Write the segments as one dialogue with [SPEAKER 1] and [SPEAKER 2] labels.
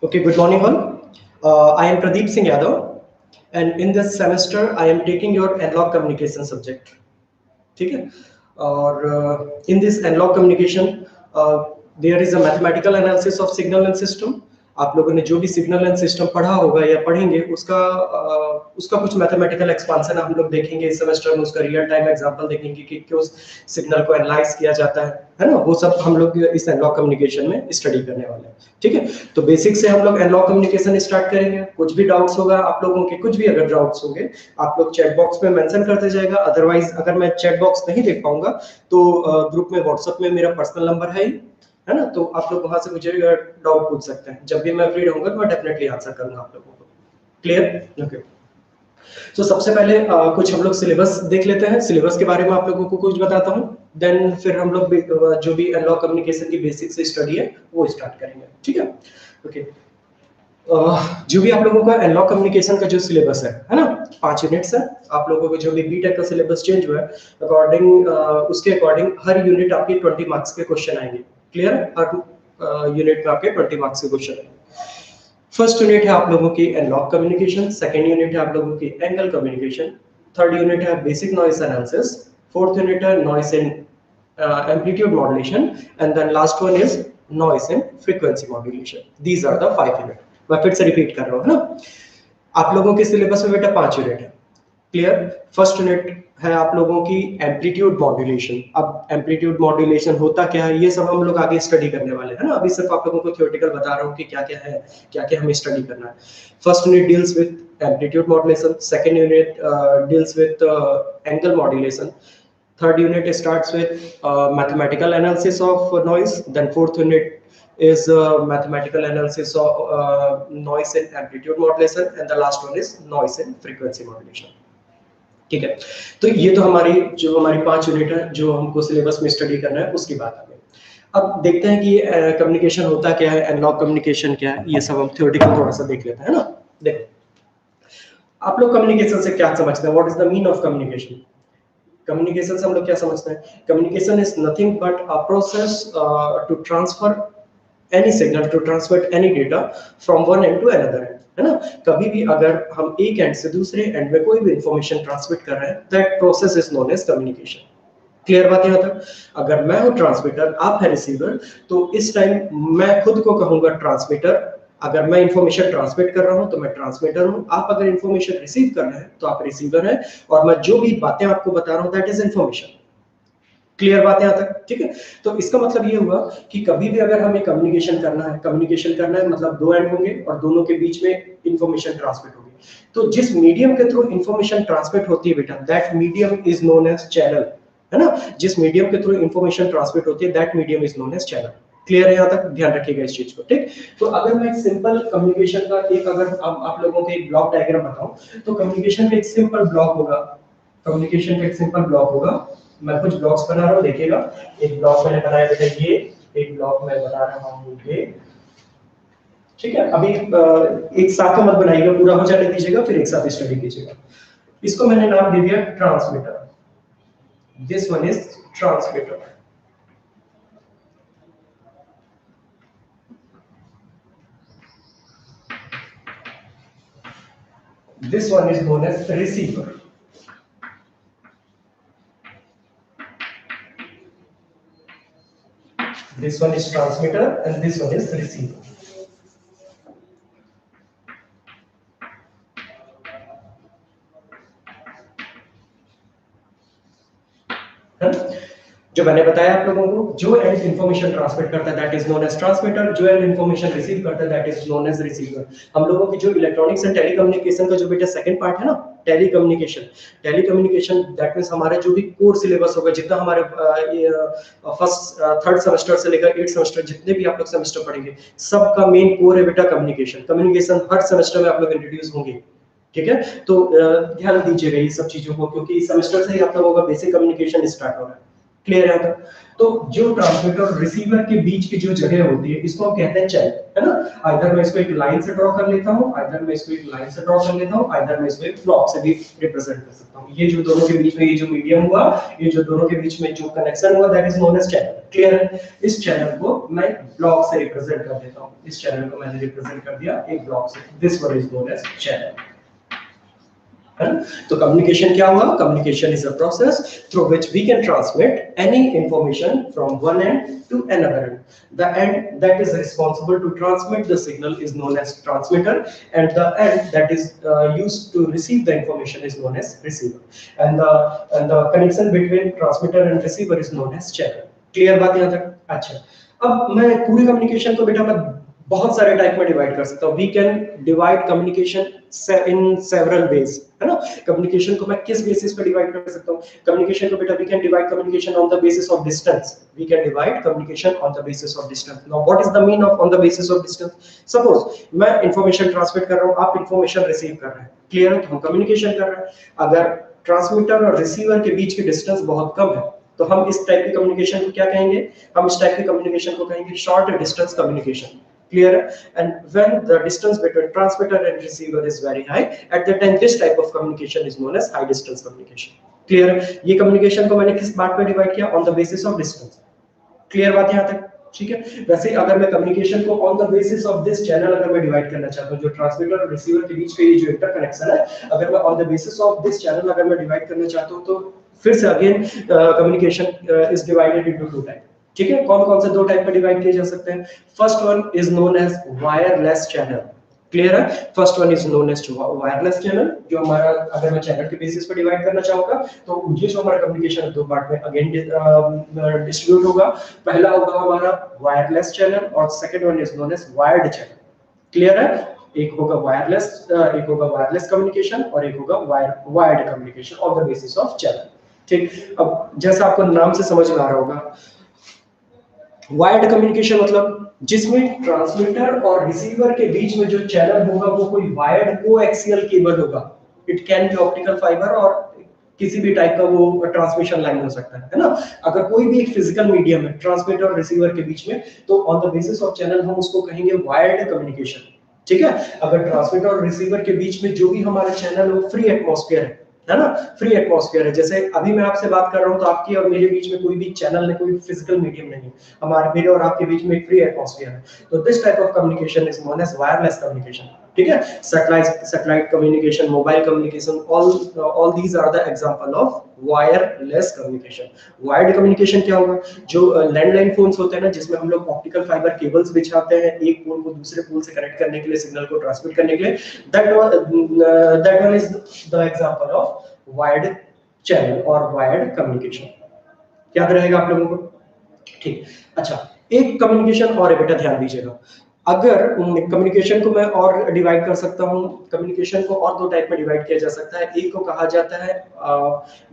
[SPEAKER 1] Okay, good morning all. I am Pradeep Singh Yadav, and in this semester I am taking your analog communication subject. ठीक है? और in this analog communication, there is a mathematical analysis of signal and system. आप लोगों ने जो भी signal and system पढ़ा होगा या पढ़ेंगे उसका कुछ मैथमेटिकल एक्सपांशन हम लोग देखेंगे इस सेमेस्टर में, उसका रियल टाइम एग्जांपल देखेंगे कि क्यों सिग्नल को एनालाइज किया जाता है ना, वो सब हम लोग इस एनालॉग कम्युनिकेशन में स्टडी करने वाले हैं। ठीक है, तो बेसिक से हम लोग एनालॉग कम्युनिकेशन स्टार्ट करेंगे। कुछ भी डाउट्स होगा आप लोगों के, कुछ भी अगर डाउट्स होंगे आप लोग चैट बॉक्स में मेंशन करते जाएगा। अदरवाइज अगर मैं चैट बॉक्स नहीं देख पाऊंगा तो ग्रुप में व्हाट्सएप में मेरा पर्सनल नंबर है ना, तो आप लोग वहां से मुझे डाउट पूछ सकते हैं। जब भी मैं फ्री रहूंगा तो मैं डेफिनेटली आंसर करूंगा आप लोगों को। क्लियर? ओके। तो सबसे पहले कुछ हम लोग सिलेबस देख लेते हैं। सिलेबस के बारे में आप लोगों को कुछ बताता हूं, देन फिर हम लोग जो भी एनालॉग कम्युनिकेशन की बेसिक से स्टडी है वो स्टार्ट करेंगे। ठीक है, ओके। जो भी आप लोगों का एनालॉग कम्युनिकेशन का जो सिलेबस है ना, 5 यूनिट्स है। आप लोगों को जो भी बीटेक का सिलेबस चेंज हुआ है अकॉर्डिंग उसके अकॉर्डिंग हर यूनिट आपके 20 मार्क्स के क्वेश्चन आएंगे। क्लियर? हर यूनिट में आपके 20 मार्क्स के क्वेश्चन आएंगे। फर्स्ट यूनिट है आप लोगों की एनालॉग कम्युनिकेशन, सेकंड यूनिट है आप लोगों की एंगल कम्युनिकेशन, थर्ड यूनिट है basic noise analysis, fourth unit है noise in amplitude modulation, and then last one is noise in frequency modulation. These are the 5 unit. मैं फिर से रिपीट कर रहा हूं ना, आप लोगों के सिलेबस में बेटा 5 यूनिट है। क्लियर? फर्स्ट यूनिट है आप लोगों की एम्पलीट्यूड मॉड्यूलेशन। अब एम्पलीट्यूड मॉड्यूलेशन होता क्या है ये सब हम लोग आगे स्टडी करने वाले हैं ना, अभी सिर्फ आप लोगों को थ्योरेटिकल बता रहा हूँ कि क्या क्या है, क्या क्या हमें स्टडी करना है। First unit deals with amplitude modulation, second unit deals with angle modulation, third unit starts with mathematical analysis of noise, then fourth unit is mathematical analysis of noise in amplitude modulation, and the last one is noise in frequency modulation। ठीक है, तो ये तो हमारी 5 unit है जो हमको syllabus में स्टडी करना है, उसकी बात आ गई। अब देखते हैं कि कम्युनिकेशन होता क्या है, एनालॉग कम्युनिकेशन क्या है, ये सब हम थ्योरेटिकल थोड़ा सा देख लेते हैं ना। देखो आप लोग कम्युनिकेशन से क्या समझते हैं, what is the mean of communication? Communication से हम लोग क्या समझते हैं? Communication is nothing but a process to transfer any signal, to transfer any data from one end to another end, है ना। कभी भी अगर हम एक एंड से दूसरे एंड में कोई भी इंफॉर्मेशन ट्रांसमिट कर रहे हैं, that process is known as communication. Clear बात यहाँ तक? अगर मैं हूँ ट्रांसमीटर, आप है रिसीवर, तो इस टाइम मैं खुद को कहूंगा ट्रांसमीटर। अगर मैं इंफॉर्मेशन ट्रांसमिट कर रहा हूं तो मैं ट्रांसमीटर हूं, आप अगर इंफॉर्मेशन रिसीव कर रहे हैं तो आप रिसीवर हैं, और मैं जो भी बातें आपको बता रहा हूं दैट इज इंफॉर्मेशन। क्लियर बात यहां तक? ठीक है, तो इसका मतलब ये हुआ कि कभी भी अगर हमें कम्युनिकेशन करना है मतलब दो एंड होंगे और दोनों के बीच में इंफॉर्मेशन ट्रांसमिट होगी। तो जिस मीडियम के थ्रू इंफॉर्मेशन ट्रांसमिट होती है बेटा, that medium is known as channel, है ना। जिस मीडियम के थ्रू इंफॉर्मेशन ट्रांसमिट होती है that medium is known as channel. Clear है यहाँ तक? ध्यान रखिएगा इस चीज को। ठीक, तो अगर मैं एक सिंपल कम्युनिकेशन का एक अगर आप लोगों को एक ब्लॉक डायग्राम बताऊं, तो कम्युनिकेशन का एक सिंपल ब्लॉक होगा, कम्युनिकेशन का एक सिंपल ब्लॉक होगा। मैं कुछ ब्लॉक्स बना रहा हूं, देखिएगा। एक ब्लॉक मैंने बनाया बेटा ये, एक ब्लॉक मैं बना रहा हूं ये। ठीक है, अभी एक साथ मत बनाइएगा, पूरा हो जाने दीजिएगा फिर एक साथ स्टडी कीजिएगा। इसको मैंने नाम दे दिया transmitter. This one is transmitter. This one is known as receiver. This one is transmitter and this one is receiver. जो मैंने बताया आप लोगों को, जो एंड इंफॉर्मेशन ट्रांसमिट करता है that is known as transmitter, जो एंड इंफॉर्मेशन रिसीव करता है that is known as receiver. हम लोगों की जो इलेक्ट्रॉनिक्स एंड टेलीकम्युनिकेशन का जो बेटा सेकंड पार्ट है ना, टेलीकम्युनिकेशन दैट मींस हमारे जो भी कोर सिलेबस होगा, जितना हमारे फर्स्ट थर्ड सेमेस्टर से लेकर 8th सेमेस्टर जितने भी आप लोग सेमेस्टर पढ़ेंगे, सबका मेन कोर है बेटा कम्युनिकेशन। कम्युनिकेशन हर सेमेस्टर में आप लोग इंट्रोड्यूस होंगे। ठीक है, तो ध्यान दीजिएगा ये सब चीजों को, क्योंकि इस सेमेस्टर से ही आप लोगों का बेसिक कम्युनिकेशन स्टार्ट हो रहा है। क्लियर है? तो जो ट्रांसमीटर और रिसीवर के बीच की जो जगह होती है इसको हम कहते हैं चैनल, है ना? आइदर मैं इसको एक लाइन से ड्रॉ कर लेता हूं, आइदर मैं इसको एक लाइन से ड्रॉ कर लेता हूं, आइदर मैं इसको एक ब्लॉक से भी रिप्रेजेंट कर सकता हूं। ये जो दोनों के बीच में ये जो मीडियम हुआ, ये जो दोनों के बीच में जो कनेक्शन हुआ, that is known as channel. Clear है? इस चैनल को मैं ब्लॉक से रिप्रेजेंट कर देता हूं। इस चैनल को मैंने रिप्रेजेंट कर दिया एक ब्लॉक से। This one is known as channel. तो कम्युनिकेशन क्या हुआ? Communication is a process through which we can transmit any information from one end to another end. The end that is responsible to transmit the signal is known as transmitter, and the end that is used to receive the information is known as receiver. And the connection between transmitter and receiver is known as channel. Clear बात यहाँ तक? अच्छा, अब मैं पूरी communication को बेटा मैं बहुत सारे टाइप में डिवाइड कर सकता हूँ। We can divide communication in several ways, है ना? कम्युनिकेशन को मैं किस बेसिस पे डिवाइड कर सकता हूँ? कम्युनिकेशन को बेटा we can divide communication on the basis of distance. We can divide communication on the basis of distance. Now what is the mean of on the basis of distance? Suppose मैं information transmit कर रहा हूँ, आप information receive कर रहे हैं। Clear है? हम कम्युनिकेशन कर रहे हैं। अगर ट्रांसमीटर और रिसीवर के बीच की डिस्टेंस बहुत कम है तो हम इस टाइप की कम्युनिकेशन को क्या कहेंगे? हम इस टाइप की कम्युनिकेशन को कहेंगे short distance communication. Clear? And when the distance between transmitter and receiver is very high, at that time this type of communication is known as high distance communication. Clear? ये communication को मैंने किस बात पे divide किया? On the basis of distance. Clear बात यहाँ तक? ठीक है? वैसे अगर मैं कम्युनिकेशन को on the basis of this channel अगर मैं डिवाइड करना चाहता हूँ, जो ट्रांसमीटर और रिसीवर के बीच का ये जो इंटरकनेक्शन है, अगर मैं on the basis of this channel अगर मैं डिवाइड करना चाहता हूँ तो फिर से again communication is divided into two type. ठीक है? कौन कौन से दो टाइप में डिवाइड किए जा सकते हैं? First one is known as wireless channel. Clear है? First one is known as wireless channel, जो हमारा अगर मैं चैनल के बेसिस पे डिवाइड करना चाहूंगा तो ये जो हमारा कम्युनिकेशन दो पार्ट में अगेन डिस्ट्रीब्यूट होगा। पहला होगा हमारा वायरलेस चैनल और second one is known as wired channel. Clear है? एक होगा वायरलेस कम्युनिकेशन और एक होगा wired communication on the basis of channel. ठीक? अब जैसा आपको नाम से समझ में आ रहा होगा, वायर्ड कम्युनिकेशन मतलब जिसमें ट्रांसमीटर और रिसीवर के बीच में जो चैनल होगा वो कोई वायर्ड कोएक्सियल केबल होगा। It can be optical fibre और किसी भी टाइप का वो ट्रांसमिशन लाइन हो सकता है ना? अगर कोई भी एक फिजिकल मीडियम है ट्रांसमीटर और रिसीवर के बीच में तो on the basis of channel हम उसको कहेंगे वायर्ड कम्युनिकेशन। ठीक है? अगर ट्रांसमीटर और रिसीवर के बीच में जो भी हमारा चैनल हो फ्री एटमॉस्फेयर है ना? फ्री एटमॉस्फेयर है। जैसे अभी मैं आपसे बात कर रहा हूं तो आपकी और मेरे बीच में कोई भी चैनल नहीं, कोई फिजिकल मीडियम नहीं, हमारे मेरे और आपके बीच में एक फ्री एटमॉस्फेयर है। तो this type of communication is known as wireless communication. ठीक है? Satellite communication, mobile communication, all these are the example of wireless communication. Wired communication क्या होगा? जो लैंडलाइन फोन्स होते हैं ना, जिसमें हम लोग ऑप्टिकल फाइबर केबल्स बिछाते हैं एक पोल को दूसरे पोल से कनेक्ट करने के लिए, सिग्नल को ट्रांसमिट करने के लिए, that one is the example of wired channel और वायर्ड कम्युनिकेशन। याद रहेगा आप लोगों को? ठीक। अच्छा, एक कम्युनिकेशन और है बेटा, ध्यान दीजिएगा। अगर कम्युनिकेशन को मैं और डिवाइड कर सकता हूं, कम्युनिकेशन को और दो टाइप में डिवाइड किया जा सकता है। एक को कहा जाता है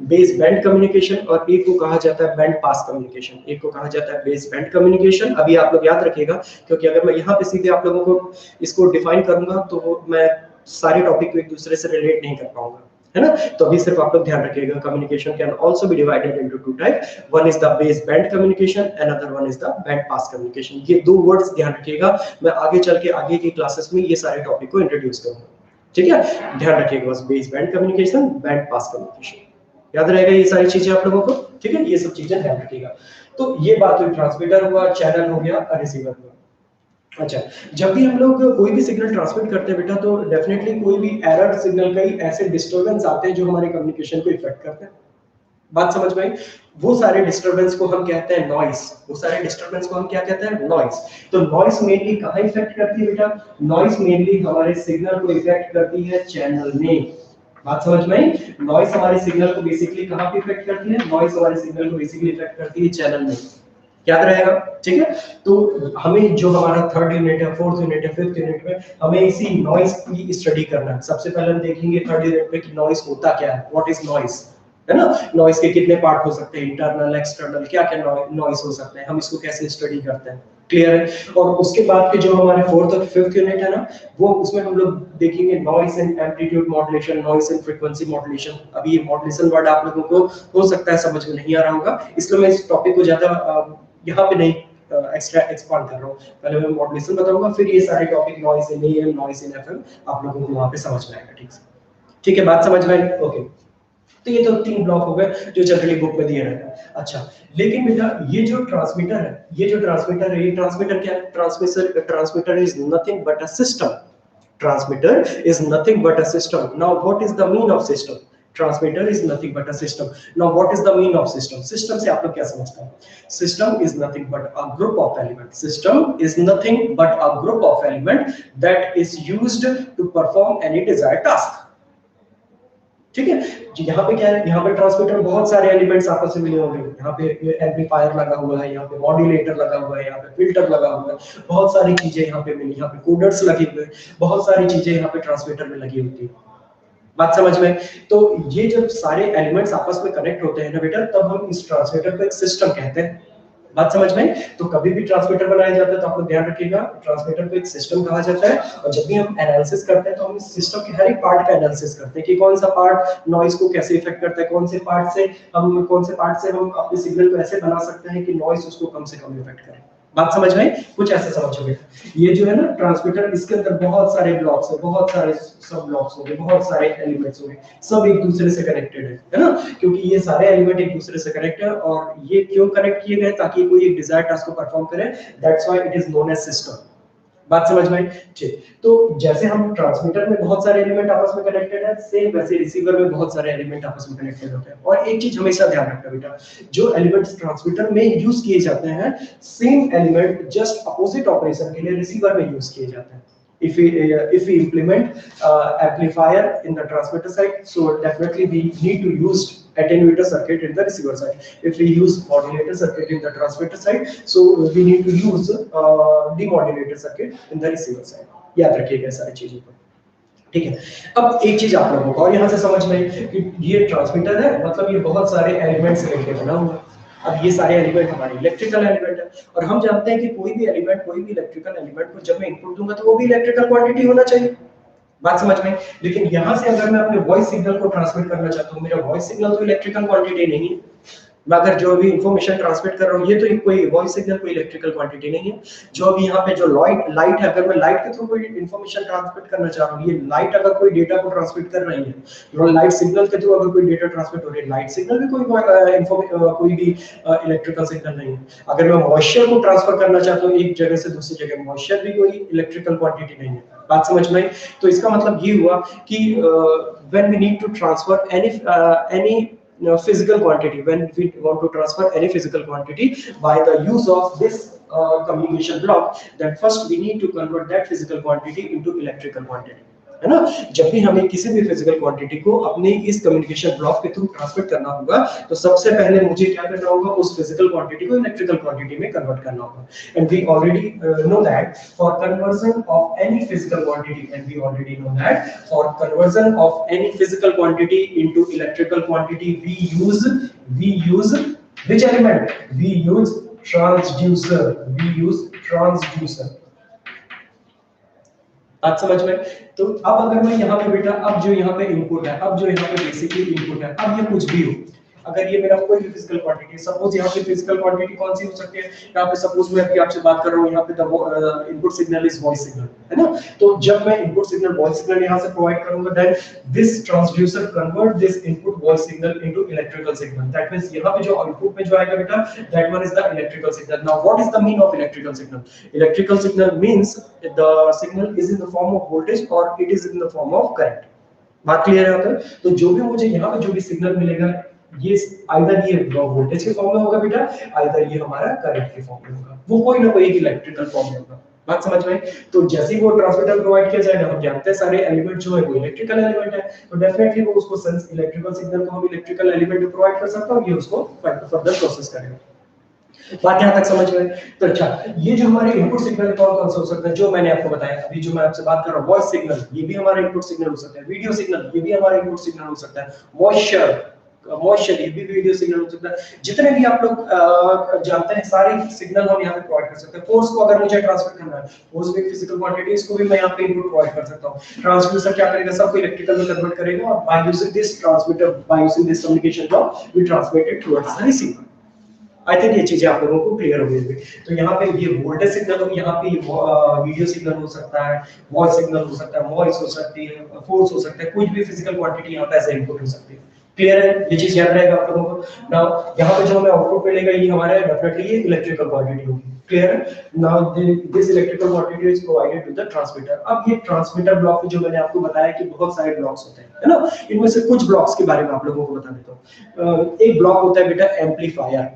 [SPEAKER 1] बेस बैंड कम्युनिकेशन और एक को कहा जाता है बैंड पास कम्युनिकेशन। एक को कहा जाता है बेस बैंड कम्युनिकेशन। अभी आप लोग याद रखिएगा, क्योंकि अगर मैं यहाँ पे सीधे आप लोगों को इसको डिफाइन करूंगा तो मैं सारे टॉपिक को एक दूसरे से रिलेट नहीं कर पाऊंगा, है ना? तो अभी सिर्फ आप लोग ध्यान रखिएगा, communication can also be divided into two type. One is the base band communication, another one is the band pass communication. ये दो वर्ड्स ध्यान रखिएगा, मैं आगे चल के आगे की क्लासेस में ये सारे टॉपिक को इंट्रोड्यूस करूंगा। ठीक है? ध्यान रखिएगा बस, base band communication, band pass communication. याद रहेगा ये सारी चीजें आप लोगों को? ठीक है? ये सब चीजें ध्यान रखिएगा। तो ये बात हुई ट्रांसमीटर हुआ, चैनल हो गया, रिसीवर हुआ। अच्छा, जब भी हम लोग कोई भी सिग्नल ट्रांसमिट करते हैं बेटा, तो डेफिनेटली कोई भी एरर सिग्नल, कई ऐसे डिस्टरबेंस आते हैं जो हमारे कम्युनिकेशन को इफेक्ट करते हैं। बात समझ में आई? वो सारे डिस्टरबेंस को हम कहते हैं नॉइस। वो सारे डिस्टरबेंस को हम क्या कहते हैं? नॉइस। तो नॉइस मेनली कहां इफेक्ट करती है बेटा? नॉइस मेनली हमारे सिग्नल को इफेक्ट करती है चैनल में। बात समझ में आई? नॉइस हमारे सिग्नल को बेसिकली कहां पे इफेक्ट करती है? नॉइस हमारे सिग्नल को बेसिकली इफेक्ट करती है चैनल में। याद रहेगा? ठीक है? तो हमें जो हमारा थर्ड यूनिट है, फोर्थ यूनिट है, फिफ्थ यूनिट में हमें इसी नॉइस की स्टडी करना है। सबसे पहले हम देखेंगे थर्ड यूनिट में कि नॉइस होता क्या है, व्हाट इज नॉइस, है ना? नॉइस के कितने पार्ट हो सकते हैं, इंटरनल, एक्सटर्नल, क्या क्या नॉइस हो सकते हैं, हम इसको कैसे स्टडी करते हैं। क्लियर है। और उसके बाद के जो हमारे फोर्थ और फिफ्थ यूनिट है ना, वो उसमें हम लोग देखेंगे noise and amplitude modulation, noise and frequency modulation. अभी ये मॉड्यूलेशन वर्ड आप लोगों को हो सकता है समझ में नहीं आ रहा होगा, इसलिए मैं इस टॉपिक को ज्यादा यहाँ पे नहीं एक्स्ट्रा एक्सपांड कर रहा हूँ। पहले मैं मॉड्यूलेशन बताऊंगा, फिर ये सारे topic noise in am, noise in FM आप लोगों को वहां पे समझ में आएगा। ठीक है, ठीक है, बात समझ में आई? ओके, तो ये तो 3 ब्लॉक हो गए जो जनरली बुक में दिए रहते हैं। अच्छा, लेकिन बेटा ये जो ट्रांसमीटर है, ये ट्रांसमीटर क्या है? Transmitter is nothing but a system. Transmitter is nothing but a system. Now what is the mean of system? Transmitter is nothing but a system. Now what is the mean of system? System से आप लोग क्या समझते हैं? System is nothing but a group of element. System is nothing but a group of element that is used to perform any desired task. ठीक है, यहाँ पे क्या है? यहाँ पे ट्रांसमीटर में बहुत सारे एलिमेंट्स आपस में मिले होंगे। यहाँ पे एम्पलीफायर लगा हुआ है, यहाँ पे मॉड्यूलेटर लगा हुआ है, यहाँ पे फिल्टर लगा हुआ है, बहुत सारी चीजें यहाँ पे मिली, यहाँ पे कोडर्स लगे हुए हैं, बहुत सारी चीजें यहाँ पे ट्रांसमीटर में लगी होती है। बात समझ में? तो ये जब सारे एलिमेंट्स आपस में कनेक्ट होते हैं ना बेटा, तब हम इस ट्रांसमीटर को एक सिस्टम कहते हैं। बात समझ में? तो कभी भी ट्रांसमीटर बनाया जाता है तो आप लोग ध्यान रखिएगा, ट्रांसमीटर को एक सिस्टम कहा जाता है। और जब भी हम एनालिसिस करते हैं तो हम इस सिस्टम के हर एक पार्ट का एनालिसिस करते हैं कि कौन सा पार्ट नॉइज को कैसे इफेक्ट करता है, कौन से पार्ट से हम अपने सिग्नल को ऐसे बना सकते हैं कि नॉइज उसको कम से कम इफेक्ट करे। बात समझ में? कुछ ऐसे समझोगे। ये जो है ना ट्रांसमीटर, इसके अंदर बहुत सारे ब्लॉक्स है, बहुत सारे सब ब्लॉक्स होंगे, बहुत सारे एलिमेंट्स होंगे, सब एक दूसरे से कनेक्टेड है ना? क्योंकि ये सारे एलिमेंट एक दूसरे से कनेक्ट है। और ये क्यों कनेक्ट किए गए? ताकि कोई एक डिजायर्ड टास्क को परफॉर्म करे। That's why it is known as system. बात समझ में? ठीक, तो जैसे हम ट्रांसमीटर में बहुत सारे एलिमेंट आपस में कनेक्टेड है, सेम वैसे रिसीवर में बहुत सारे एलिमेंट आपस में कनेक्टेड होते हैं। और एक चीज हमेशा ध्यान रखना बेटा, जो एलिमेंट्स ट्रांसमीटर में यूज किए जाते हैं, same element just opposite operation के लिए रिसीवर में यूज किए जाते हैं। If we implement amplifier in the transmitter side, so definitely we need to use attenuator circuit in the receiver side. If we use modulator circuit in the transmitter side, so we need to use demodulator circuit in the receiver side. याद रखिएगा सारी चीजों को। ठीक है, अब एक चीज आप लोगों को और यहाँ से समझ में कि ये ट्रांसमीटर है, मतलब ये बहुत सारे एलिमेंट्स लेके बना हुआ है। अब ये सारे एलिमेंट हमारे इलेक्ट्रिकल एलिमेंट है, और हम जानते हैं कि कोई भी एलिमेंट, कोई भी इलेक्ट्रिकल एलिमेंट को जब मैं इनपुट दूंगा तो वो भी इलेक्ट्रिकल क्वांटिटी होना चाहिए। बात समझ में? लेकिन यहाँ से अगर मैं अपने वॉइस सिग्नल को ट्रांसमिट करना चाहता हूँ, मेरा वॉइस सिग्नल तो इलेक्ट्रिकल क्वांटिटी नहीं है। मैं अगर जो भी इंफॉर्मेशन ट्रांसमिट कर रहा हूँ, ये तो कोई वॉइस सिग्नल, कोई इलेक्ट्रिकल क्वांटिटी नहीं है। जो अभी यहाँ पे जो लाइट है, अगर मैं लाइट के थ्रू कोई इंफॉर्मेशन ट्रांसमिट करना चाह रहा हूँ, ये लाइट अगर कोई डेटा को ट्रांसमिट कर रही है, जो लाइट सिग्नल के थ्रू अगर कोई डेटा ट्रांसमिट हो रही है, लाइट सिग्नल भी कोई भी इलेक्ट्रिकल सिग्नल नहीं है। अगर मैं मॉइस्चर को ट्रांसफर करना चाहता हूँ एक जगह से दूसरी जगह, मॉइस्चर भी कोई इलेक्ट्रिकल क्वांटिटी नहीं है। बात समझ में आई? तो इसका मतलब ये हुआ कि when we need to transfer any physical quantity, when we want to transfer any physical quantity by the use of this communication block, then first we need to convert that physical quantity into electrical quantity, है ना? जब भी हमें किसी भी physical quantity को अपने इस कम्युनिकेशन ब्लॉक के थ्रू ट्रांसमिट करना होगा, तो सबसे पहले मुझे क्या करना होगा? उस फिजिकल क्वांटिटी को इलेक्ट्रिकल क्वांटिटी में कन्वर्ट करना होगा। And we already know that for conversion of any physical quantity, and we already know that for conversion of any physical quantity into electrical quantity we use which element? We use transducer. We use transducer. बात समझ में? तो अब अगर मैं यहाँ पे बेटा, अब जो यहाँ पे इनपुट है, अब जो यहाँ पे बेसिकली इनपुट है, अब ये कुछ भी हो, अगर ये मेरा कोई भी फिजिकल क्वांटिटी, सपोज यहाँ पे फिजिकल क्वांटिटी कौन सी हो सकती है? यहाँ पे सपोज मैं अभी आपसे बात कर रहा हूँ, यहाँ पे the input signal is voice signal, है ना? तो जब मैं इनपुट सिग्नल वॉइस सिग्नल यहाँ से प्रोवाइड करूंगा, then this transducer convert this input voice signal into electrical signal. That means यहाँ पे जो आउटपुट में जो आएगा बेटा, that one is the electrical signal. Now what is the mean of electrical signal? Electrical signal means the signal is in the form of voltage और it is in the form of current. बात clear है यहाँ पे? तो जो भी मुझे यहाँ पे जो भी सिग्नल मिलेगा, ये आइदर ये वोल्टेज के फॉर्म में होगा बेटा, आइदर ये हमारा करंट के फॉर्म में होगा, वो कोई ना कोई एक इलेक्ट्रिकल फॉर्म में होगा। बात समझ में? तो जैसे ही वो ट्रांसमीटर प्रोवाइड किया जाएगा, हम जानते हैं सारे एलिमेंट जो है वो इलेक्ट्रिकल एलिमेंट है, तो डेफिनेटली वो उसको सेंस इलेक्ट्रिकल सिग्नल को हम इलेक्ट्रिकल एलिमेंट में प्रोवाइड कर सकते हैं और ये उसको फर्दर प्रोसेस करेगा। बात यहाँ तक समझ में? तो अच्छा, ये जो हमारे इनपुट सिग्नल कौन कौन से हो सकते हैं? जो मैंने आपको बताया अभी, जो मैं आपसे बात कर रहा हूँ, वॉइस सिग्नल, ये भी हमारा इनपुट सिग्नल हो सकता है। वीडियो सिग्नल, ये भी हमारा इनपुट सिग्नल हो सकता है। मॉइस्चर, मॉइस्चर ये भी वीडियो सिग्नल हो सकता है। जितने भी आप लोग जानते हैं सारे सिग्नल हम यहाँ पे प्रोवाइड कर सकते हैं। फोर्स को अगर मुझे ट्रांसफर करना है, फोर्स भी फिजिकल क्वांटिटी, इसको भी मैं यहाँ पे इनपुट प्रोवाइड कर सकता हूँ। ट्रांसड्यूसर क्या करेगा, सबको इलेक्ट्रिकल में कन्वर्ट करेगा और by using this transmitter, by using this communication block we transmit it towards the receiver. I think ये चीजें आप लोगों को क्लियर हो गई होगी। तो यहाँ पे ये वोल्टेज सिग्नल, यहाँ पे वीडियो सिग्नल हो सकता है, वॉइस सिग्नल हो सकता है, वॉइस हो सकती है, फोर्स हो सकता है, कुछ भी फिजिकल क्वांटिटी यहाँ पे ऐसे इनपुट हो सकती है। क्लियर है, ये चीज याद रहेगा आप लोगों को। नाउ यहाँ पे जो हमें आउटपुट मिलेगा ये हमारा डेफिनेटली ये इलेक्ट्रिकल क्वांटिटी होगी। क्लियर है, now this electrical quantity is provided to the transmitter. अब ये ट्रांसमीटर ब्लॉक जो मैंने आपको बताया कि बहुत सारे ब्लॉक्स होते हैं, है ना, इनमें से कुछ ब्लॉक्स के बारे में आप लोगों को बता देता हूँ। एक ब्लॉक होता है बेटा एम्पलीफायर,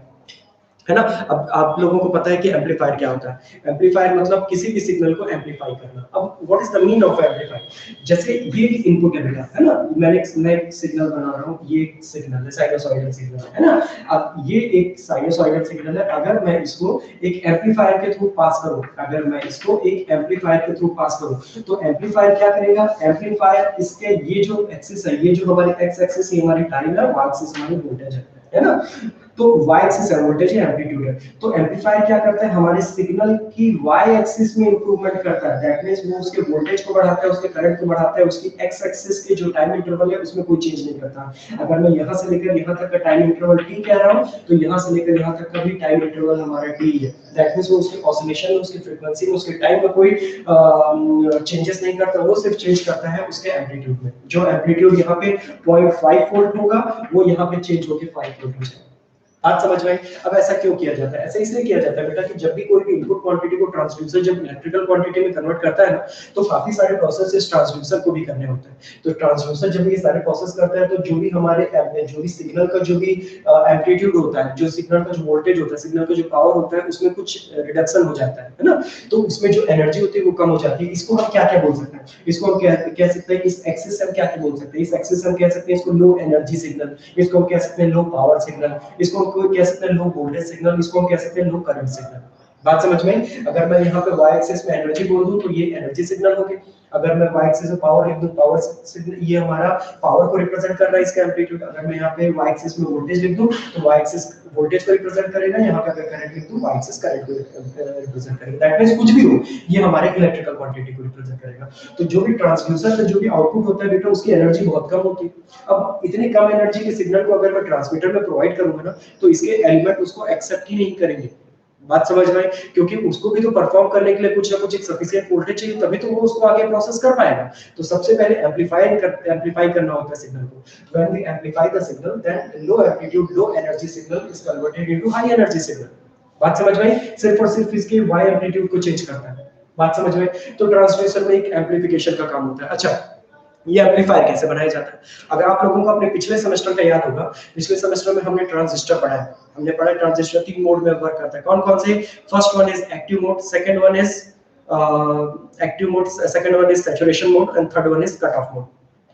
[SPEAKER 1] है ना। अब आप लोगों को पता है कि एम्पलीफायर क्या होता है। एम्पलीफायर मतलब किसी भी सिग्नल को एम्पलीफाई करना। अब what is the mean of amplify, जैसे ये इनपुट है बेटा, है ना, मैं एक सिग्नल बना रहा हूँ, ये सिग्नल है, साइनसॉइडल सिग्नल है ना। अब ये एक साइनसॉइडल सिग्नल है, अगर मैं इसको एक एम्पलीफायर के थ्रू पास करूँ, अगर मैं इसको एक एम्पलीफायर के थ्रू पास करूँ तो एम्पलीफायर क्या करेगा, एम्पलीफायर इसके ये जो एक्सिस है, ये जो हमारी एक्स एक्सिस है हमारी टाइम है, वाई एक्सिस हमारी वोल्टेज है ना। तो y एक्सिस है वोल्टेज है, एम्पलीट्यूड है। तो एम्पलीफायर क्या करता है, हमारे सिग्नल की y एक्सिस में इंप्रूवमेंट करता है। दैट मींस वो उसके वोल्टेज को बढ़ाता है, उसके करंट को बढ़ाता है, उसकी x एक्सिस के जो टाइम इंटरवल है उसमें कोई चेंज नहीं करता। अगर मैं यहां से लेकर यहां तक का टाइम इंटरवल t कह रहा हूं, तो यहां से लेकर यहां तक का भी टाइम इंटरवल हमारा t है। दैट मींस वो उसके ऑसिलेशन में, उसकी फ्रीक्वेंसी में, उसके टाइम में कोई चेंजेस नहीं करता, वो सिर्फ चेंज करता है उसके एम्पलीट्यूड में। जो एम्पलीट्यूड यहाँ पे 0.5 वोल्ट होगा वो यहाँ पे चेंज होकर 5 वोल्ट हो जाएगा। बात समझ में आई। अब ऐसा क्यों किया जाता है, ऐसा इसलिए किया जाता है बेटा कि जब भी कोई भी इनपुट क्वांटिटी को ट्रांसड्यूसर जब इलेक्ट्रिकल क्वांटिटी में कन्वर्ट करता है ना, तो काफी सारे प्रोसेसेस ट्रांसड्यूसर को भी करने होते हैं। तो ट्रांसड्यूसर जब ये सारे प्रोसेस करता है तो जो भी हमारे जो भी सिग्नल का जो भी एम्पलीट्यूड होता है, जो सिग्नल का जो वोल्टेज होता है, सिग्नल का जो पावर होता है, उसमें कुछ रिडक्शन हो जाता है ना। तो उसमें जो एनर्जी होती है वो कम हो जाती है। इसको हम क्या क्या बोल सकते हैं, इसको हम कह सकते हैं, इस एक्सिस हम क्या क्या बोल सकते हैं, इस एक्सिस हम कह सकते हैं इसको लो एनर्जी सिग्नल, इसको हम कह सकते हैं लो पावर सिग्नल, इसको हम कह सकते हैं लो वोल्टेज सिग्नल, इसको हम कह सकते हैं लो करंट सिग्नल। बात समझ में। अगर मैं यहाँ पे y एक्सिस में एनर्जी बोल दूं तो ये एनर्जी सिग्नल हो गए। अगर मैं y एक्सिस में पावर लिख दूं, पावर सिग्नल, ये हमारा पावर को रिप्रेजेंट कर रहा है, इसका एम्पलीट्यूड। अगर मैं यहाँ पे y एक्सिस में वोल्टेज लिख दूं तो y एक्सिस वोल्टेज को रिप्रेजेंट करेगा, यहाँ पे अगर करंट लिख दूं y एक्सिस करंट को रिप्रेजेंट करेगा। दैट मींस कुछ भी हो ये हमारे इलेक्ट्रिकल क्वांटिटी को रिप्रेजेंट करेगा। तो जो भी ट्रांसड्यूसर से जो भी आउटपुट होता है बेटा, उसकी एनर्जी बहुत कम होती है। अब इतनी कम एनर्जी के सिग्नल को अगर मैं ट्रांसमीटर में प्रोवाइड करूंगा ना, तो इसके एलिमेंट उसको एक्सेप्ट ही नहीं करेंगे। बात समझ में, क्योंकि उसको भी तो परफॉर्म करने के लिए कुछ ना कुछ एक सफिशिएंट वोल्टेज चाहिए, तभी तो वो उसको आगे प्रोसेस कर पाएगा। तो सबसे पहले एम्पलीफाई करना होता है सिग्नल को। When we amplify the signal, then low amplitude low energy signal is converted into high energy signal. बात समझ में, सिर्फ और सिर्फ इसके वाई एम्पलीट्यूड को चेंज करता है। बात समझ में। तो ट्रांसड्यूसर में एक एम्पलीफिकेशन का काम होता है। अच्छा, ये एम्पलीफायर कैसे बनाया जाता है, अगर आप लोगों को अपने पिछले सेमेस्टर का याद होगा, पिछले सेमेस्टर में हमने ट्रांजिस्टर पढ़ा है। हमने पढ़ा ट्रांजिस्टर 3 मोड में वर्क करता है। कौन कौन से, first one is active mode, second one is active mode, second one is saturation mode and third one is cut off mode.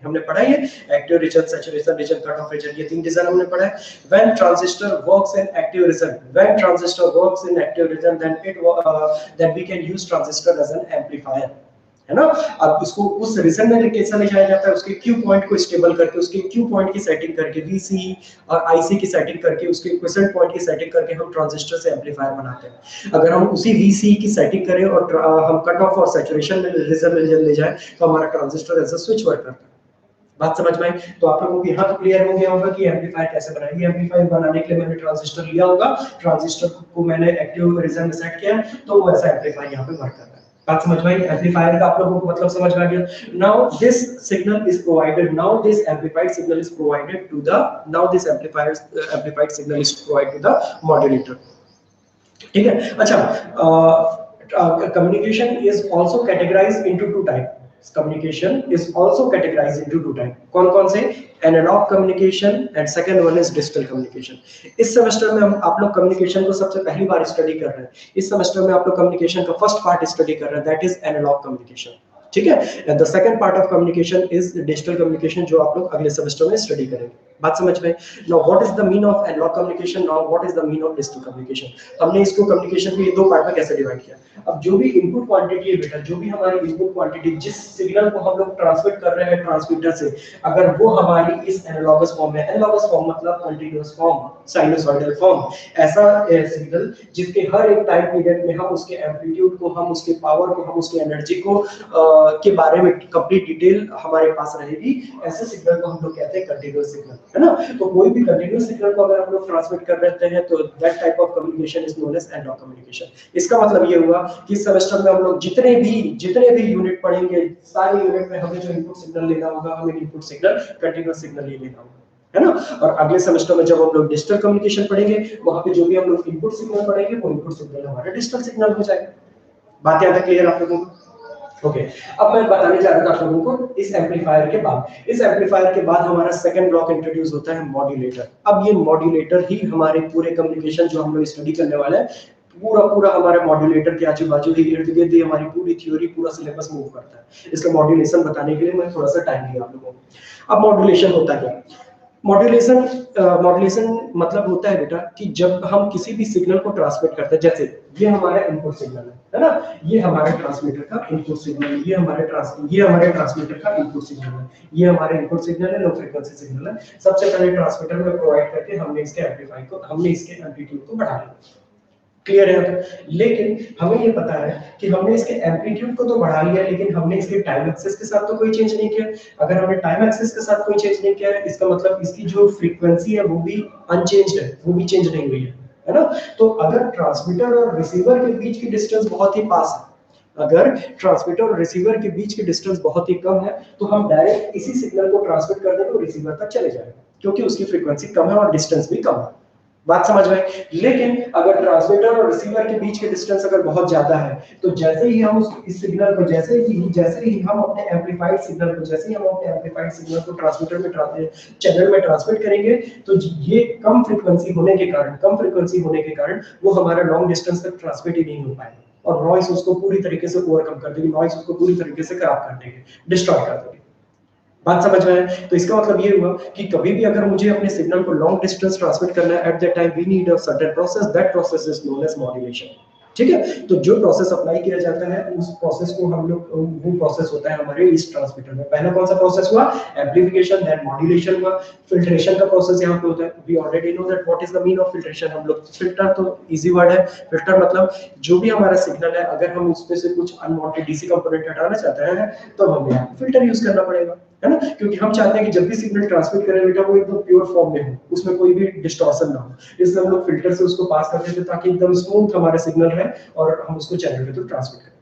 [SPEAKER 1] हमने पढ़ा है active region, saturation region, cut off region, ये 3 रीजन हमने पढ़ा है। When transistor works in active region, when transistor works in active region, then we can use transistor as an amplifier, है ना। अब इसको उस रीजन में कैसे ले जाया जाता है, उसके क्यू पॉइंट को स्टेबल करके, उसके क्यू पॉइंट की सेटिंग करके, वीसी और आईसी की सेटिंग करके, उसके क्विसेंट पॉइंट की सेटिंग करके हम ट्रांजिस्टर से एम्पलीफायर बनाते हैं। अगर हम उसी वीसी की सेटिंग करें और हम कट ऑफ और सैचुरेशन में रीजन में ले जाए तो हमारा transistor as a switch work करता है। बात समझ में आई। तो आप लोगों को यहाँ तो क्लियर हो गया होगा कि एम्पलीफायर कैसे बनाएंगे। एम्पलीफायर बनाने के लिए मैंने ट्रांजिस्टर लिया होगा, ट्रांजिस्टर को मैंने एक्टिव रीजन में सेट किया, तो वो ऐसा एम्पलीफायर यहाँ पे वर्क करता है। बात समझ में आई। एम्पलीफायर का आप लोगों को मतलब समझ में आ गया। Now this signal is provided, now this amplified signal is provided to the, now this amplified signal is provided to the modulator. ठीक है। अच्छा, communication is also categorized into 2 types. Communication is also categorized into 2 types. कौन-कौन से, analog communication and second one is digital communication. इस semester में हम आप लोग कम्युनिकेशन को सबसे पहली बार स्टडी कर रहे हैं। इस सेमेस्टर में आप लोग कम्युनिकेशन का फर्स्ट पार्ट स्टडी कर रहे हैं, दैट इज एनालॉग कम्युनिकेशन। ठीक है। And the second part of communication is digital communication, जो आप लोग अगले सेमेस्टर में स्टडी करेंगे। बात समझ में। Now what is the mean of analog communication, now what is the mean of digital communication. हमने इसको कम्युनिकेशन के 2 पार्ट में कैसे डिवाइड किया। अब जो भी इनपुट क्वांटिटी है बेटा, जो भी हमारी इनपुट क्वांटिटी, जिस सिग्नल को हम लोग ट्रांसमिट कर रहे हैं ट्रांसमीटर से, अगर वो हमारी इस एनालॉगस फॉर्म में, एनालॉगस फॉर्म मतलब कंटीन्यूअस फॉर्म, साइनसॉइडल फॉर्म, ऐसा सिग्नल जिसके हर एक टाइम पीरियड में हम उसके एम्पलीट्यूड को, हम उसके पावर को, हम उसकी एनर्जी को के बारे में कंप्लीट डिटेल हमारे पास रहेगी, ऐसे सिग्नल को हम लोग कहते हैं कंटीन्यूअस सिग्नल, है ना। तो कोई भी कंटीन्यूअस सिग्नल को अगर हम लोग ट्रांसमिट कर रहे हैं तो that type of communication is known as analog communication. इसका मतलब ये हुआ कि इस सेमेस्टर में हम लोग जितने भी यूनिट पढ़ेंगे, सारे यूनिट में हमें जो इनपुट सिग्नल लेना होगा, हमें इनपुट सिग्नल कंटीन्यूअस सिग्नल ही लेना होगा, है ना। और अगले सेमेस्टर में जब हम लोग डिजिटल कम्युनिकेशन पढ़ेंगे, वहां पे जो भी हम लोग इनपुट सिग्नल पढ़ेंगे वो इनपुट सिग्नल हमारा डिजिटल सिग्नल हो जाएगा। बात यहां तक क्लियर आप लोगों को? ओके अब मैं बताने जा रहा था आप लोगों को इस एम्पलीफायर के बाद, इस एम्पलीफायर के बाद हमारा सेकंड ब्लॉक इंट्रोड्यूस होता है मॉड्यूलेटर। अब ये मॉड्यूलेटर ही हमारे पूरे कम्युनिकेशन जो हम लोग स्टडी करने वाले हैं, पूरा पूरा हमारे मॉड्यूलेटर के आजू बाजू ही इर्द गिर्द हमारी पूरी थ्योरी, पूरा सिलेबस मूव करता है। इसका मॉड्यूलेशन बताने के लिए मैं थोड़ा सा टाइम दिया आप लोगों को। अब मॉड्यूलेशन होता क्या? मॉड्यूलेशन मॉड्यूलेशन मतलब होता है बेटा कि जब हम किसी भी सिग्नल को ट्रांसमिट करते हैं, जैसे ये हमारा इनपुट सिग्नल है ना, ये हमारे ट्रांसमीटर का इनपुट सिग्नल है, ये हमारे ट्रांसमीटर का इनपुट सिग्नल है, ये हमारे इनपुट सिग्नल है, लो फ्रीक्वेंसी सिग्नल है। सबसे पहले ट्रांसमीटर में प्रोवाइड करके हमने इसके एम्पलीट्यूड को बढ़ा लिया, क्लियर है। तो लेकिन हमें ये पता है कि हमने इसके एम्पलीट्यूड को तो बढ़ा लिया, लेकिन हमने इसके टाइम एक्सिस के साथ तो कोई चेंज नहीं किया। अगर हमने टाइम एक्सिस के साथ कोई चेंज नहीं किया है, इसका मतलब इसकी जो फ्रीक्वेंसी है वो भी अनचेंज्ड है, वो भी चेंज नहीं हुई है ना। तो अगर ट्रांसमीटर और रिसीवर के बीच की डिस्टेंस बहुत ही पास है, अगर ट्रांसमीटर और रिसीवर के बीच की डिस्टेंस बहुत ही कम है, तो हम डायरेक्ट इसी सिग्नल को ट्रांसमिट कर देंगे और रिसीवर तक चले जाएंगे, क्योंकि उसकी फ्रीक्वेंसी कम है और डिस्टेंस भी कम है। बात समझ में? लेकिन अगर ट्रांसमीटर और रिसीवर के बीच के डिस्टेंस अगर बहुत ज्यादा है, तो जैसे ही हम इस सिग्नल को जैसे ही हम अपने एम्पलीफाइड सिग्नल को ट्रांसमीटर में चैनल में ट्रांसमिट करेंगे, तो ये कम फ्रीक्वेंसी होने के कारण वो हमारा लॉन्ग डिस्टेंस तक ट्रांसमिट ही नहीं हो पाएगा और नॉइस उसको पूरी तरीके से ओवरकम कर देगी, नॉइस उसको पूरी तरीके से खराब कर देगी, डिस्ट्रॉय कर देगी। बात समझ में है? तो इसका मतलब ये हुआ कि कभी भी अगर मुझे अपने सिग्नल को लॉन्ग डिस्टेंस ट्रांसमिट करना है, at that time we need a certain process, that process is known as modulation. ठीक है, तो जो प्रोसेस अप्लाई किया जाता है उस प्रोसेस को हम लोग, वो प्रोसेस होता है हमारे इस ट्रांसमीटर में। पहला कौन सा प्रोसेस हुआ? एम्प्लीफिकेशन, देन मॉड्यूलेशन हुआ। फिल्ट्रेशन का प्रोसेस यहाँ पे होता है। We already know that what is the mean of filtration. हम लोग फिल्टर तो इजी वर्ड है। फिल्टर मतलब जो भी हमारा सिग्नल है, अगर हम उसमें से कुछ अनवांटेड डीसी कंपोनेंट हटाना चाहते हैं तो हमें यहाँ फिल्टर यूज करना पड़ेगा, है ना, क्योंकि हम चाहते हैं कि जब भी सिग्नल ट्रांसमिट करें बेटा वो एकदम प्योर फॉर्म में हो, उसमें कोई भी डिस्टॉर्शन ना हो। इसलिए हम लोग फिल्टर से उसको पास कर देते हैं ताकि एकदम स्मूथ हमारा सिग्नल रहे और हम उसको चैनल के थ्रू ट्रांसमिट करें।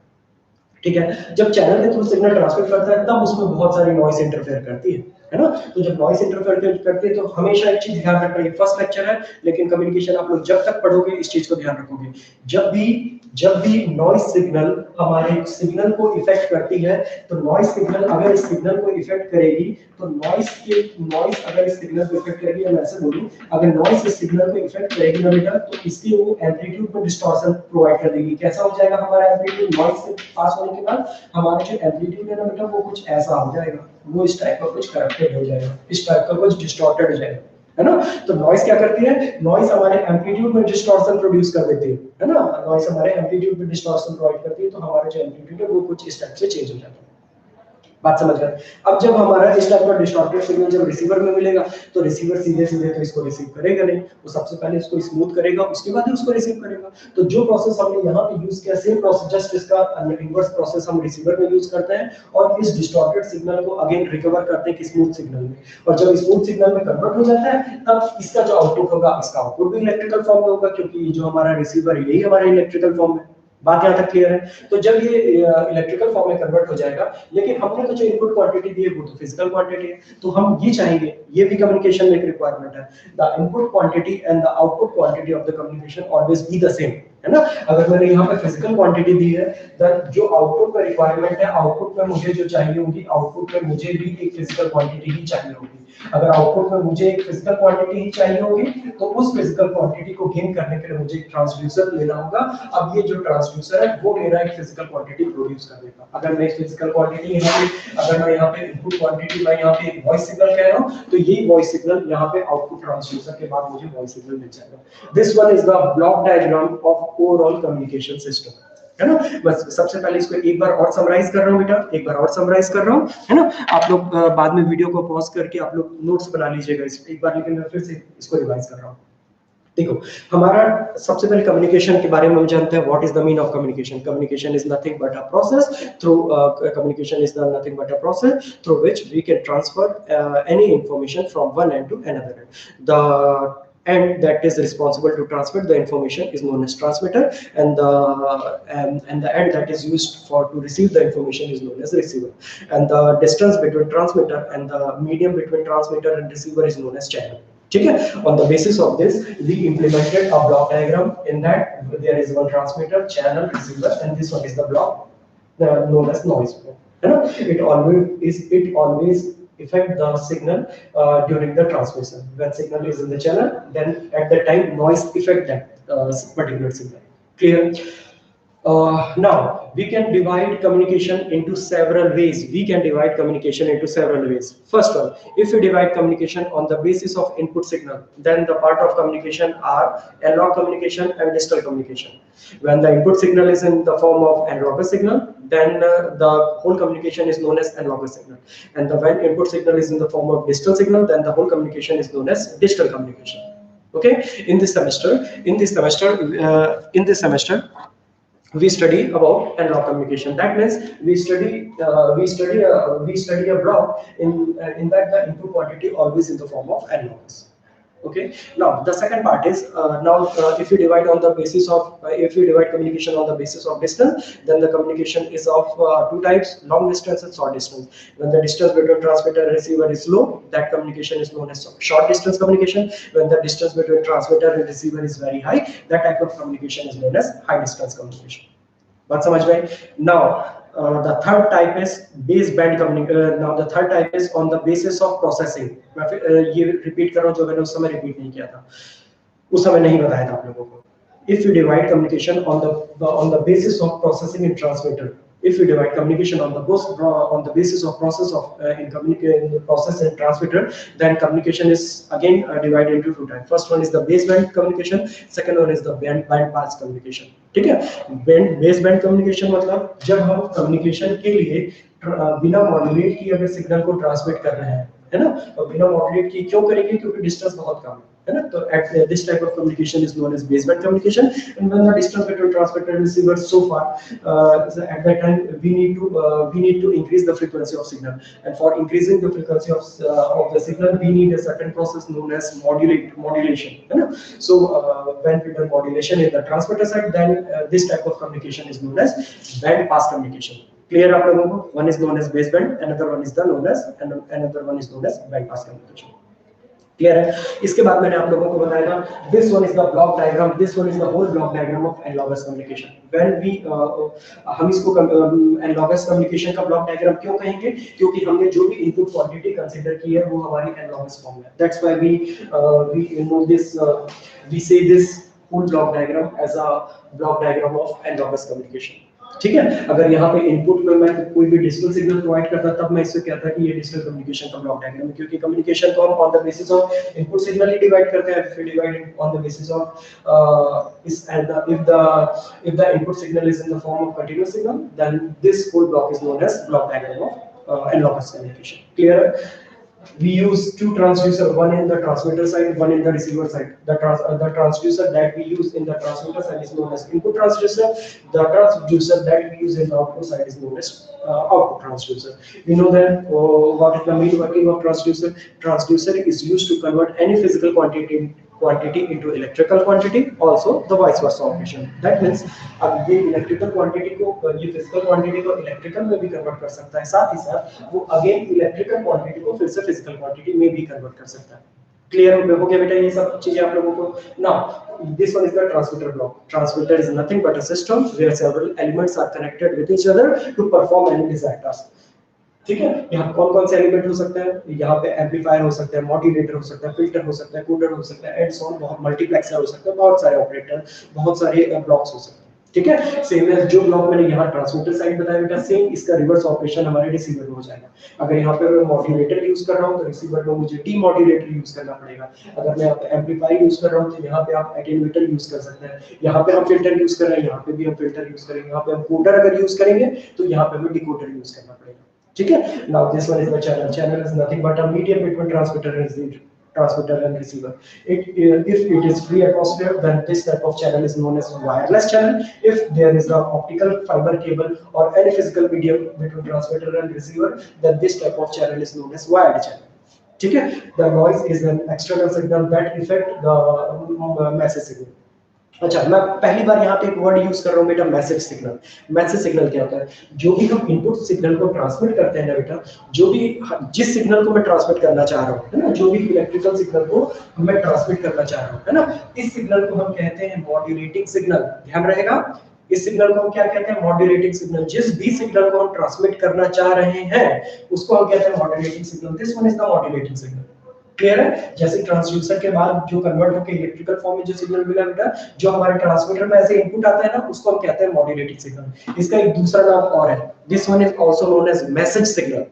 [SPEAKER 1] ठीक है, जब चैनल के थ्रू सिग्नल ट्रांसमिट करता है तब उसमें बहुत सारी नॉइस इंटरफेयर करती है ना। तो जब नॉइस इंटरफेयर करती है तो हमेशा एक चीज ध्यान रखना, ये फर्स्ट लेक्चर है लेकिन कम्युनिकेशन आप लोग जब तक पढ़ोगे इस चीज को ध्यान रखोगे, जब भी नॉइस सिग्नल हमारे सिग्नल को इफेक्ट करती है, तो नॉइस सिग्नल अगर इस सिग्नल को इफेक्ट करेगी, तो नॉइस अगर इस सिग्नल को इफेक्ट करेगी, मैं ऐसे बोलूं, अगर नॉइस इस सिग्नल को इफेक्ट करेगी ना बेटा, तो इसके वो एम्पलीट्यूड में डिस्टॉर्शन प्रोवाइड कर देगी। कैसा हो जाएगा हमारा एम्पलीट्यूड? नॉइस से पास होने के बाद हमारा जो एम्पलीट्यूड है ना बेटा, वो कुछ ऐसा हो जाएगा, वो इस टाइप का कुछ करप्टेड हो जाएगा, इस टाइप का कुछ डिस्टॉर्टेड हो जाएगा, है ना। तो नॉइस क्या करती है? नॉइस हमारे एम्पलीट्यूड में डिस्टॉर्शन प्रोड्यूस कर देती है ना। नॉइस हमारे एम्पलीट्यूड में डिस्टॉर्शन प्रोवाइड करती है, तो हमारा जो एम्पलीट्यूड है वो कुछ इस टाइप से चेंज हो जाता है। बात समझ गए? अब जब हमारा इस टाइप का डिस्टॉर्टेड सिग्नल जब रिसीवर में मिलेगा, तो रिसीवर सीधे सीधे तो इसको रिसीव करेगा नहीं, वो सबसे पहले इसको स्मूथ करेगा, उसके बाद ही उसको रिसीव करेगा। तो जो प्रोसेस हमने यहाँ पे यूज किया, सेम प्रोसेस, जस्ट इसका इनवर्स प्रोसेस हम रिसीवर में यूज करते हैं और इस डिस्टॉर्टेड सिग्नल को अगेन रिकवर करते हैं स्मूथ सिग्नल में। और जब स्मूथ सिग्नल में कन्वर्ट हो जाता है, तब इसका जो आउटपुट होगा, इसका आउटपुट भी इलेक्ट्रिकल फॉर्म में होगा, क्योंकि जो हमारा रिसीवर है यही हमारा इलेक्ट्रिकल फॉर्म है। बात यहाँ तक क्लियर है? तो जब ये इलेक्ट्रिकल फॉर्म में कन्वर्ट हो जाएगा, लेकिन हमने तो जो इनपुट क्वांटिटी दी है वो तो फिजिकल क्वांटिटी है, तो हम ये चाहेंगे, ये भी कम्युनिकेशन में एक रिक्वायरमेंट है, the input quantity and the output quantity of the communication always be the same, है ना। अगर मैंने यहाँ पे फिजिकल क्वांटिटी दी है, देन जो आउटपुट का रिक्वायरमेंट है, आउटपुट में मुझे जो चाहिए होगी, आउटपुट में मुझे भी एक फिजिकल क्वांटिटी ही चाहिए होगी। अगर आउटपुट में मुझे एक फिजिकल क्वांटिटी ही चाहिए होगी, तो उस फिजिकल क्वांटिटी को गेन करने के लिए मुझे एक ट्रांसड्यूसर लेना होगा। अब ये जो ट्रांसड्यूसर है वो मेरा एक फिजिकल क्वांटिटी प्रोड्यूस कर देगा। अगर मैं फिजिकल क्वांटिटी अगर मैं यहाँ पे इनपुट क्वांटिटी, मैं यहाँ पे एक वॉइस सिग्नल कह रहा हूँ, तो ये वॉइस सिग्नल यहाँ पे आउटपुट ट्रांसड्यूसर के बाद मुझे वॉइस सिग्नल मिल जाएगा। This one is the block diagram of overall communication system. है ना। बस सबसे पहले इसको एक बार और समराइज कर रहा हूँ बेटा, एक बार और समराइज कर रहा हूँ, है ना। आप लोग बाद में वीडियो को पॉज करके आप लोग नोट्स बना लीजिएगा एक बार, लेकिन मैं फिर से इसको रिवाइज कर रहा हूँ। देखो, हमारा सबसे पहले कम्युनिकेशन के बारे में हम जानते हैं। What is the mean of communication? Communication is nothing but a process through communication is nothing but a process through which we can transfer any information from one end to another end. The end that is responsible to transmit the information is known as transmitter, and the end that is used for to receive the information is known as receiver, and the distance between transmitter and the medium between transmitter and receiver is known as channel. ठीक है, on the basis of this we implemented a block diagram. In that there is one transmitter, channel, receiver, and this one is the block known as noise block, है ना। it always affect the signal during the transmission. When signal is in the channel, then at that time noise affect that particular signal. Clear? Now we can divide communication into several ways. We can divide communication into several ways. First one, if we divide communication on the basis of input signal, then the part of communication are analog communication and digital communication. When the input signal is in the form of analog signal, then the whole communication is known as analog signal. And when input signal is in the form of digital signal, then the whole communication is known as digital communication. Okay, in this semester we study about analog communication. That means we study a block in that the input quantity always in the form of analogs. Okay, now the second part is if we divide on the basis of if we divide communication on the basis of distance, then the communication is of two types: long distance and short distance. When the distance between transmitter and receiver is low, that communication is known as short distance communication. When the distance between transmitter and receiver is very high, that type of communication is known as high distance communication. बात समझ में? Now the third type is baseband communication. Now the third type is on the basis of processing. मैं ये repeat कर रहा हूँ जो मैंने उस समय रिपीट नहीं किया था, उस समय नहीं बताया था आप लोगों को. If you divide communication on the basis of processing in transmitter, if you divide communication on the basis of process of in the process and transmitter, then communication is again divided into two types. First one is the baseband communication, second one is the band pass communication. ठीक है, baseband communication मतलब जब हम communication के लिए बिना modulate किए अगर सिग्नल को ट्रांसमिट कर रहे हैं, है ना, और बिना मॉड्यूलेट किए क्यों करेंगे? क्योंकि डिस्टेंस बहुत कम है ना. तो this type of communication is known as baseband communication. And when the distance between transmitter and receiver so far, so at that time we need to increase the frequency of signal, and for increasing the frequency of the signal we need a certain process known as modulation, है ना. So when we do modulation in the transmitter side, then this type of communication is known as band pass communication. Clear आप लोगों को? One is known as baseband, another one is known as band pass communication. Clear है? इसके बाद मैंने आप लोगों को बताया था, this one is the block diagram, this one is the whole block diagram of analogous communication. When we हम इसको एनालॉगस कम्युनिकेशन का ब्लॉक डायग्राम क्यों कहेंगे? क्योंकि हमने जो भी इनपुट क्वांटिटी कंसीडर की है वो हमारी एनालॉगस फॉर्म है. That's why we know this, we say this whole block diagram as a block diagram of analogous communication. ठीक है, अगर यहाँ पे इनपुट में मैं कोई भी डिजिटल सिग्नल प्रोवाइड करता तब मैं इससे कहता कि ये डिजिटल कम्युनिकेशन का ब्लॉक डायग्राम है, क्योंकि कम्युनिकेशन को हम on the basis of input signal he divide करते हैं. फिर divide on the basis of if the input signal is in the form of continuous signal, then this whole block is known as block diagram of analogous communication. Clear? We use two transducer, one in the transmitter side, one in the receiver side. The transducer that we use in the transmitter side is known as input transducer. The transducer that we use in the output side is known as output transducer. We know that what is the main working of transducer? Transducer is used to convert any physical quantity into electrical quantity, also the vice versa operation. That means अब ये electrical quantity को, ये physical quantity को electrical में भी convert कर सकता है, साथ ही साथ वो again electrical quantity को फिर से physical quantity में भी convert कर सकता है. Clear हो गया बेटा ये सब चीजें आप लोगों को? Now this one is the transmitter block. Transmitter is nothing but a system where several elements are connected with each other to perform any desired task. ठीक है, यहाँ कौन कौन से एलिमेंट हो सकते हैं? यहाँ पे एम्पलीफायर हो सकता है, मॉड्यूलेटर हो सकता है, फिल्टर हो सकता है, कूलर हो सकता है, एंड सो ऑन, बहुत मल्टीप्लेक्सर हो सकता है, बहुत सारे ऑपरेटर, बहुत सारे ब्लॉक्स हो सकते हैं. ठीक है। सेम है जो ब्लॉक मैंने यहाँ ट्रांसमीटर साइड बताया बेटा, सेम इसका रिवर्स ऑपरेशन हमारे रिसीवर में हो जाएगा। अगर यहाँ पे मैं मॉड्यूलेटर यूज कर रहा हूँ तो रिसीवर में मुझे डी मॉड्यूलेटर यूज करना पड़ेगा। अगर मैं यहाँ पे एम्पलीफायर यूज कर रहा हूँ तो यहाँ पे आप एटेन्यूएटर यूज कर सकते हैं। यहाँ पे हम फिल्टर यूज कर रहे हैं, यहाँ पे भी हम फिल्टर यूज करेंगे। यहाँ पे हम कोडर अगर यूज करेंगे तो यहाँ पे हमें डिकोडर यूज करना पड़ेगा। ठीक है। Now this one is the channel. Channel is nothing but a medium between transmitter and receiver. Transmitter and receiver. If it is free atmosphere, then this type of channel is known as wireless channel. If there is an optical fiber cable or any physical medium between transmitter and receiver, then this type of channel is known as wired channel. ठीक है। The noise is an external signal that affect the message signal. अच्छा, मैं पहली बार यहाँ पे एक word use कर रहा हूँ बेटा, मैसेज सिग्नल। मैसेज सिग्नल क्या होता है? जो भी हम इनपुट सिग्नल को ट्रांसमिट करते हैं ना बेटा, जो भी जिस सिग्नल को मैं ट्रांसमिट करना चाह रहा हूँ, है ना, जो भी इलेक्ट्रिकल सिग्नल को मैं ट्रांसमिट करना चाह रहा हूँ, है ना, इस सिग्नल को हम कहते हैं मॉड्यूलेटिंग सिग्नल। ध्यान रहेगा, इस सिग्नल को हम क्या कहते हैं? Modulating signal. जिस भी सिग्नल को हम ट्रांसमिट करना चाह रहे हैं उसको हम कहते हैं modulating signal. This one is the modulating signal. Clear है? जैसे ट्रांसड्यूसर के बाद जो कन्वर्ट होकर इलेक्ट्रिकल फॉर्म में जो सिग्नल मिला बेटा, जो हमारे ट्रांसमीटर में ऐसे इनपुट आता है ना, उसको हम कहते हैं मॉड्यूलेटिंग सिग्नल। इसका एक दूसरा नाम और है, this one is also known as message signal.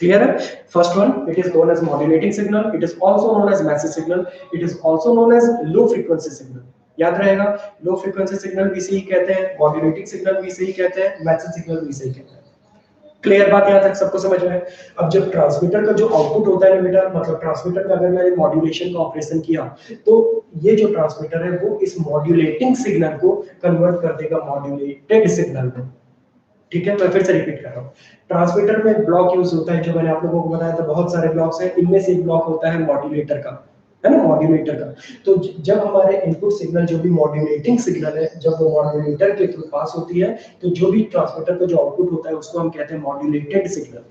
[SPEAKER 1] Clear है? First one it is known as modulating signal, it is also known as message signal, it is also known as low frequency signal. याद रहेगा, लो frequency signal भी इसे ही कहते हैं, modulating signal भी इसे ही कहते हैं, मैसेज सिग्नल भी इसे ही कहते हैं। क्लियर बात यहाँ तक सबको समझ में है? अब जब ट्रांसमीटर का जो आउटपुट होता है ना बेटा, मतलब ट्रांसमीटर में अगर मैंने मॉड्यूलेशन का ऑपरेशन किया तो ये जो ट्रांसमीटर है वो इस मॉड्यूलेटिंग सिग्नल को कन्वर्ट कर देगा मॉड्यूलेटेड सिग्नल में। ठीक है, मैं फिर से रिपीट कर रहा हूँ। ट्रांसमीटर में ब्लॉक यूज होता है, जो मैंने आप लोगों को बताया था, बहुत सारे ब्लॉक्स हैं, इनमें से एक ब्लॉक होता है मॉड्यूलेटर का, है ना, मॉड्यूलेटर का। तो जब हमारे इनपुट सिग्नल जो भी मॉड्यूलेटिंग सिग्नल है, जब वो मॉड्यूलेटर के थ्रू पास होती है, तो जो भी ट्रांसमीटर का जो आउटपुट होता है उसको हम कहते हैं मॉड्यूलेटेड सिग्नल।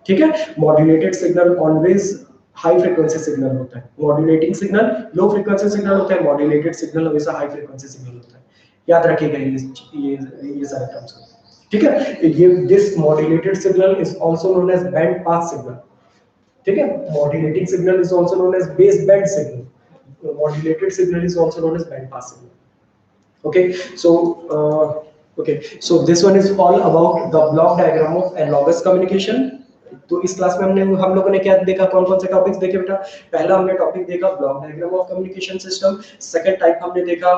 [SPEAKER 1] ठीक है, modulated signal always high frequency signal होता है। मॉड्यूलेटिंग सिग्नल लो फ्रीक्वेंसी सिग्नल होता है, मॉड्यूलेटेड सिग्नल हमेशा हाई फ्रीक्वेंसी सिग्नल होता है। याद रखिएगा ये सारे टर्म्स को। ठीक है, ये this modulated signal is also known as band pass signal. ठीक है, modulating signal is also known as base band signal, modulated signal is also known as band pass signal. okay, so this one is all about the block diagram of analogous communication। तो इस class में हम लोगों ने क्या देखा, कौन कौन से टॉपिक्स देखे बेटा? पहला हमने टॉपिक देखा block diagram of communication system. Second type हमने देखा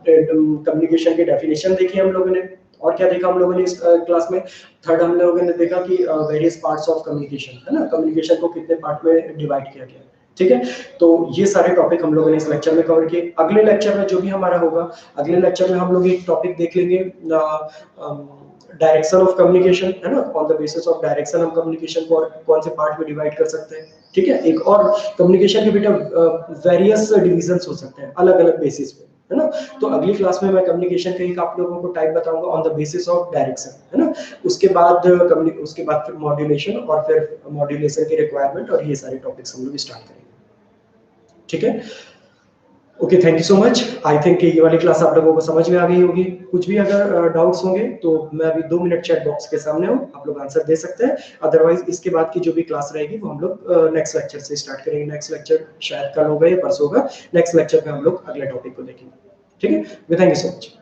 [SPEAKER 1] कम्युनिकेशन की डेफिनेशन देखी हम लोगों ने। और क्या देखा हम लोगों ने इस क्लास में? थर्ड हम लोगों ने देखा कि वेरियस पार्ट्स ऑफ कम्युनिकेशन, है ना, कम्युनिकेशन को कितने पार्ट में डिवाइड किया गया। ठीक है, तो ये सारे टॉपिक हम लोगों ने इस लेक्चर में कवर किए। अगले लेक्चर में जो भी हमारा होगा, अगले लेक्चर में हम लोग एक टॉपिक देख लेंगे डायरेक्शन ऑफ कम्युनिकेशन, है ना, on the basis of direction हम कम्युनिकेशन को कौन से पार्ट में डिवाइड कर सकते हैं। ठीक है, एक और कम्युनिकेशन के बेटा वेरियस डिविजन्स हो सकते हैं अलग अलग बेसिस पे, है ना। तो अगली क्लास में मैं कम्युनिकेशन के एक आप लोगों को टाइप बताऊंगा on the basis of direction, है ना। उसके बाद फिर मॉड्यूलेशन और फिर मॉड्यूलेशन की रिक्वायरमेंट और ये सारे टॉपिक्स हम लोग स्टार्ट करेंगे। ठीक है, okay, thank you so much. I think ये वाली क्लास आप लोगों को समझ में आ गई होगी। कुछ भी अगर डाउट्स होंगे तो मैं अभी 2 मिनट चैट बॉक्स के सामने हूँ, आप लोग आंसर दे सकते हैं। अदरवाइज इसके बाद की जो भी क्लास रहेगी वो हम लोग नेक्स्ट लेक्चर से स्टार्ट करेंगे। नेक्स्ट लेक्चर शायद कल होगा या परसों होगा। नेक्स्ट लेक्चर पे हम लोग अगले टॉपिक को देखेंगे। ठीक है, थैंक यू सो मच।